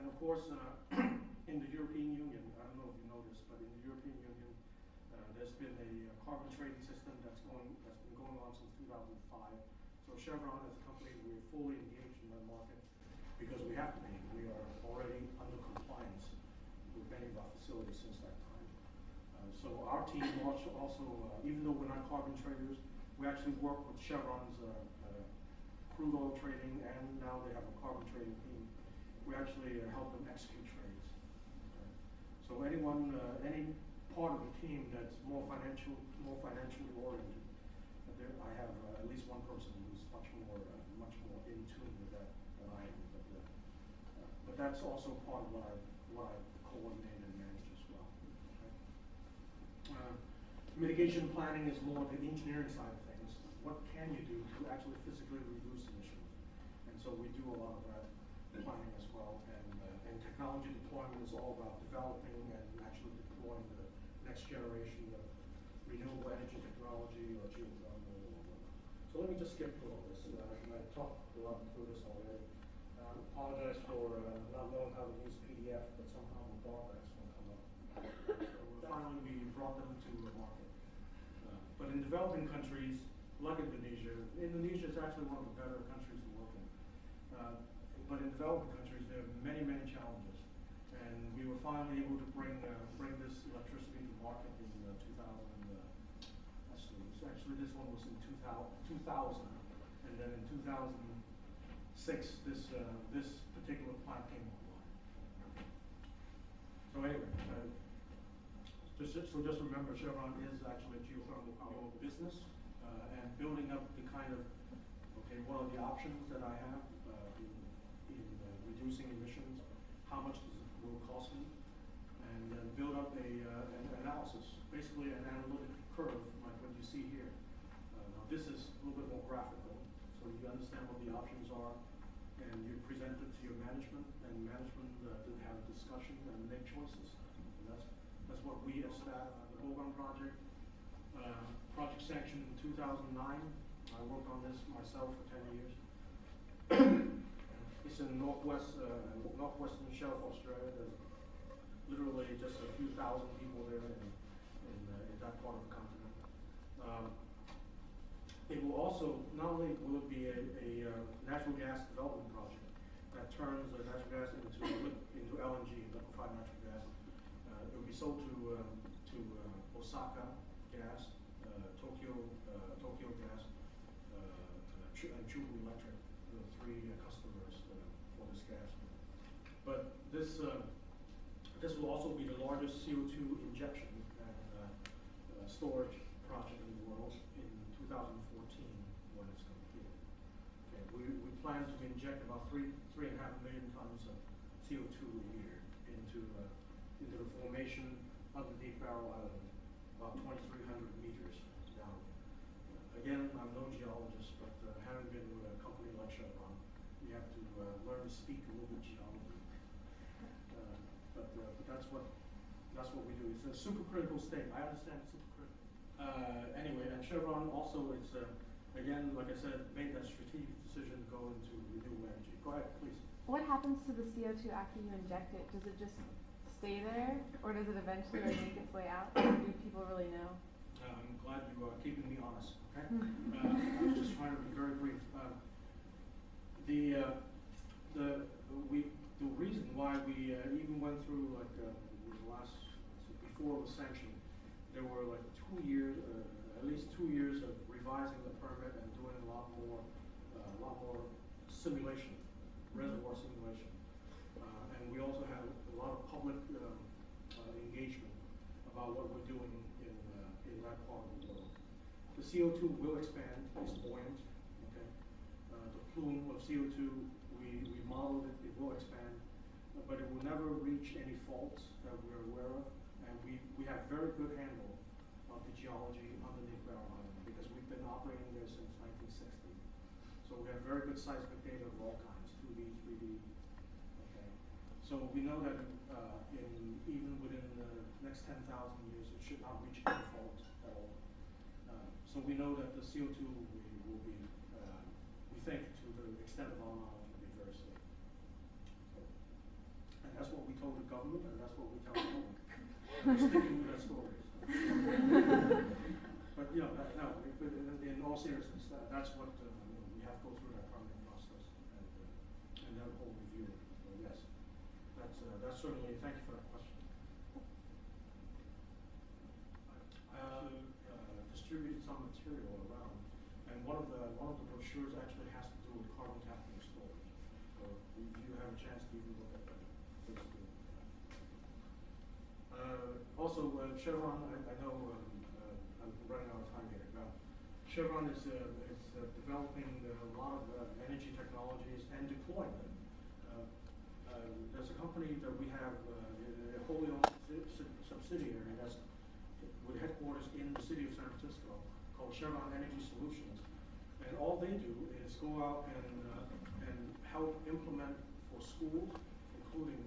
And of course, in the European Union, I don't know if you know this, but in the European Union, there's been a carbon trading system that's been going on since 2005. So Chevron as a company, we're fully engaged in that market because we have to be. We are already under compliance with many of our facilities since that time. So our team also even though we're not carbon traders, we actually work with Chevron's crude oil trading, and now they have a carbon trading team. We actually help them execute trades. Okay. So anyone, any part of the team that's more financially oriented, I have at least one person who's much more in tune with that than I am. But that's also part of what I coordinate and manage as well. Okay. Mitigation planning is more the engineering side of things. What can you do to actually physically reduce emissions? And so we do a lot of that planning as well. And technology deployment is all about developing and actually deploying the next generation of renewable energy technology or geothermal or whatnot. So let me just skip through all this. I talked a lot through this already. I apologize for not knowing how to use PDF, but somehow the bar graphs won't come up. So finally we brought them to the market. But in developing countries, like Indonesia is actually one of the better countries to work in. But in developing countries, there are many, many challenges. And we were finally able to bring this electricity to market in 2000. Actually, this one was in 2000. And then in 2006, this particular plant came online. So anyway, just remember, Chevron is actually a geothermal power business, and building up the kind of, okay, what are the options that I have in reducing emissions? How much will it cost me? And then build up an analysis, basically an analytic curve, like what you see here. Now this is a little bit more graphical, so you understand what the options are, and you present it to your management, and management have a discussion and make choices. And that's what we at staff, the Bogon project, project sanctioned in 2009. I worked on this myself for 10 years. It's in northwestern shelf Australia. There's literally just a few thousand people there in that part of the continent. It will also, not only will it be a natural gas development project that turns natural gas into LNG, liquefied natural gas. It will be sold to Osaka Gas, Tokyo Gas, and Chubu Electric, the three customers for this gas. But this will also be the largest CO2 injection and storage project in the world in 2014 when it's completed. Okay, we plan to inject about 3.5 million tons of CO2 a year into the formation underneath Barrow Island, about 2,300 meters down. Again, I'm no geologist, but having been with a company like Chevron, you have to learn to speak a little bit geology. But that's what we do. It's a supercritical state. I understand it's supercritical. Anyway, and Chevron also is, again, like I said, made that strategic decision to go into renewable energy. Go ahead, please. What happens to the CO2 after you inject it? Does it just stay there, or does it eventually make its way out? Or do people really know? I'm glad you are keeping me honest. Okay? I was just trying to be very brief. The reason why we even went through before it was sanctioned, there were like 2 years, at least 2 years of revising the permit and doing a lot more simulation, reservoir simulation, and we also had a lot of public engagement about what we're doing in that part of the world. The CO2 will expand; it's buoyant. Okay, the plume of CO2 we modeled it; it will expand, but it will never reach any faults that we're aware of. And we have very good handle of the geology underneath Barrow Island because we've been operating there since 1960. So we have very good seismic data of all kinds, 2D, 3D. Okay, so we know that even within the next 10,000 years, it should not reach any fault at all. So we know that the CO2 will be, we think, to the extent of our knowledge, will be very safe. told the government, and that's what we tell the public. And we're sticking with that story. So. But you know, in all seriousness, that's what we have to go through that permitting process and that whole review. So yes, that's certainly. Thank you for that question. Distributed some material around, and one of the brochures actually has to do with carbon capture and storage. So if you have a chance to even look at that, please do. Also, Chevron. I know I'm running out of time here. Chevron is developing a lot of energy technologies and deploying them. There's a company that we have a wholly owned subsidiary that's with headquarters in the city of San Francisco, called Chevron Energy Solutions, and all they do is go out and help implement for schools, including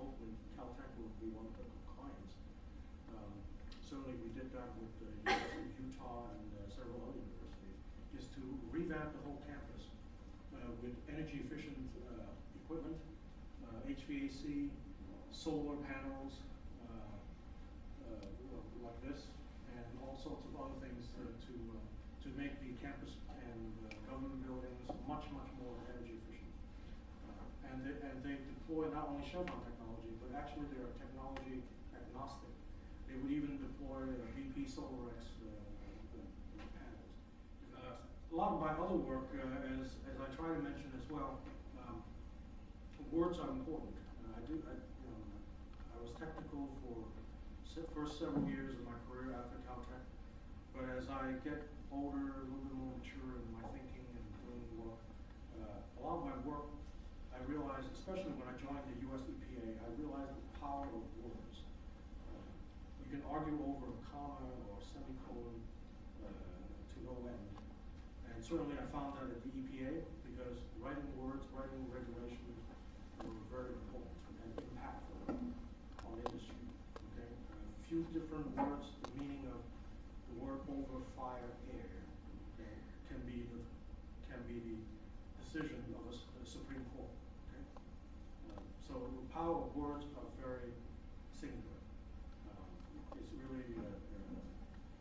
hopefully Caltech will be one of the clients. Certainly, we did that with the University of Utah and several other universities, is to revamp the whole campus with energy efficient equipment, HVAC, solar panels. Like this, and all sorts of other things to make the campus and government buildings much more energy efficient. And they deploy not only Chevron technology, but actually they are technology agnostic. They would even deploy BP SolarX panels. A lot of my other work, as I try to mention as well, words are important. I was technical for first several years of my career after Caltech, but as I get older, a little bit more mature in my thinking and doing work, a lot of my work, I realized, especially when I joined the US EPA, I realized the power of words. You can argue over a comma or a semicolon to no end, and certainly I found that at the EPA, because writing words, writing regulations were very important and impactful on industry. Few different words, the meaning of the word over, fire, air, okay, can be the decision of a Supreme Court. Okay? So the power of words are very singular. It's really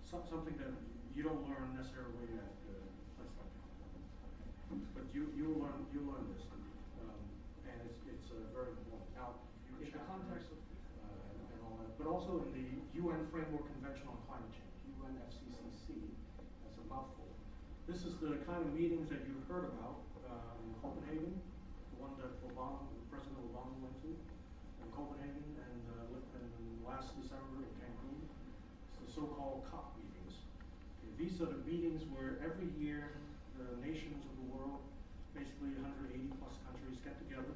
something that you don't learn necessarily at a place like that. But you learn this, and it's very important. Now, in the context of but also in the UN Framework Convention on Climate Change, UNFCCC, that's a mouthful. This is the kind of meetings that you've heard about in Copenhagen, the one that President Obama went to in Copenhagen, and last December in Cancun. It's the so-called COP meetings. Okay, these are the meetings where every year the nations of the world, basically 180 plus countries, get together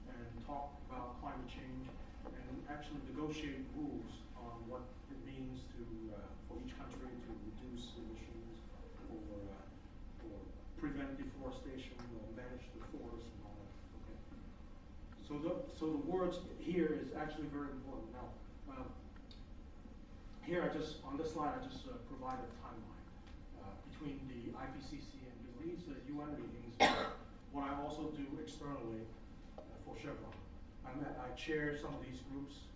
and talk about climate change and actually negotiate rules on what it means for each country to reduce emissions or prevent deforestation or manage the forest and all that. Okay. So the words here is actually very important. Now, here on this slide I just provided a timeline between the IPCC and these UN meetings. What I also do externally for Chevron. I chair some of these groups,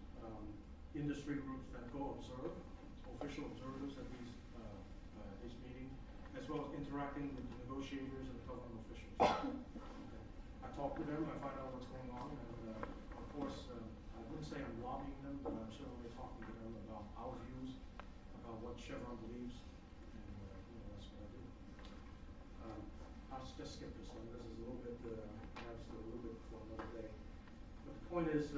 industry groups that go observe, official observers at these meetings, as well as interacting with the negotiators and government officials. Okay. I talk to them, I find out what's going on, and of course, I wouldn't say I'm lobbying them, but I'm certainly talking to them about our views, about what Chevron believes, and that's what I do. I'll just skip this one. This is a little bit, perhaps a little bit for another day. But the point is,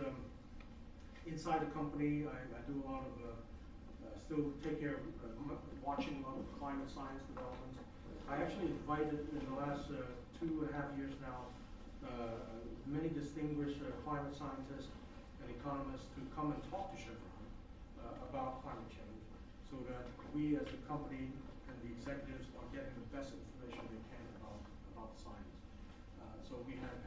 inside the company, I do a lot of, still take care of watching a lot of climate science developments. I actually invited in the last 2.5 years now, many distinguished climate scientists and economists to come and talk to Chevron about climate change, so that we as a company and the executives are getting the best information they can about science. So we have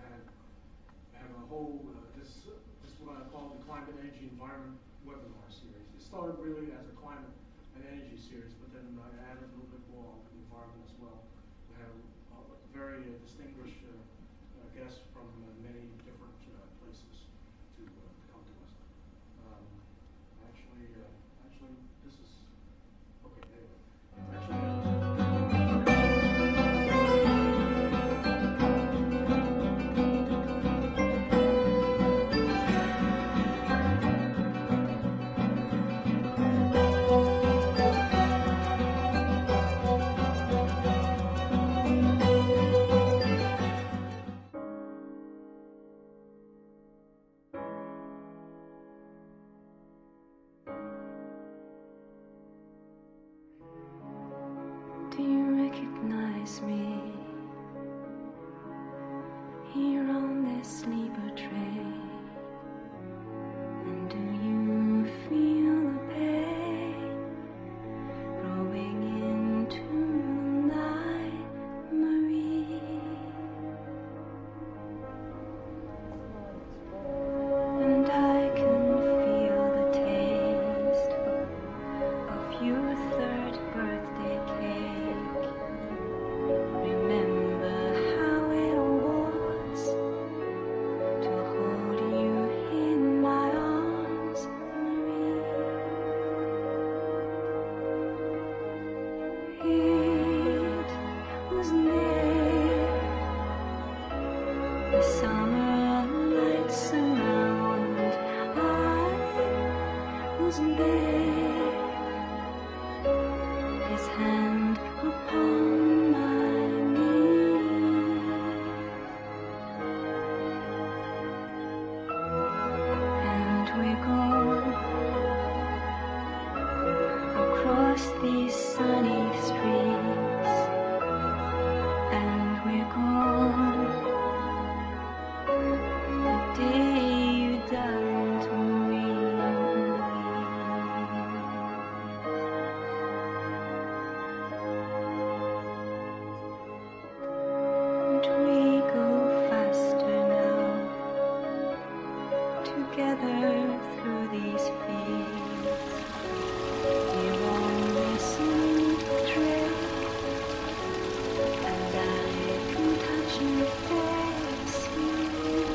a whole, this is what I call the Climate, Energy, Environment webinar series. It started really as a climate and energy series, but then I added a little bit more on the environment as well. We have very distinguished guests from many different places to come to us. wasn't there, his hand upon my knee, and we're gone across these sunny streets, and we're gone the day you died to me. And we go faster now, together through these fields. We're on this new trail, and I can touch your face here.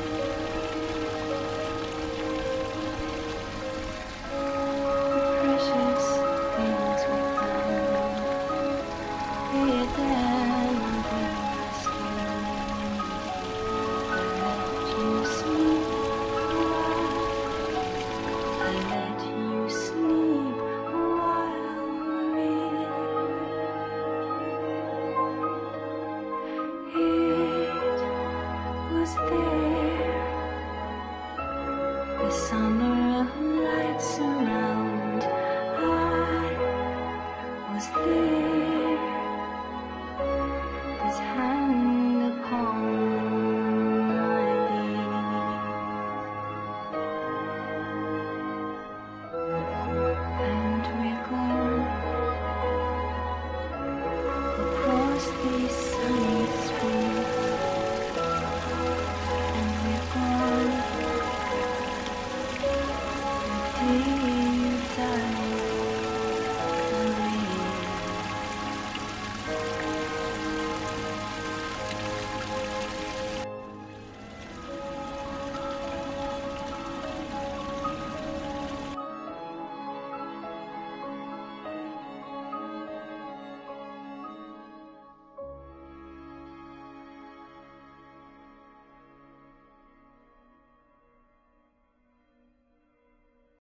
The precious things we found, hidden in the skin. I let you sleep while I let you sleep while we're it was there, the summer lights around. I was there, his hand upon my knee, and we're gone across these sunny streets, and we're gone the day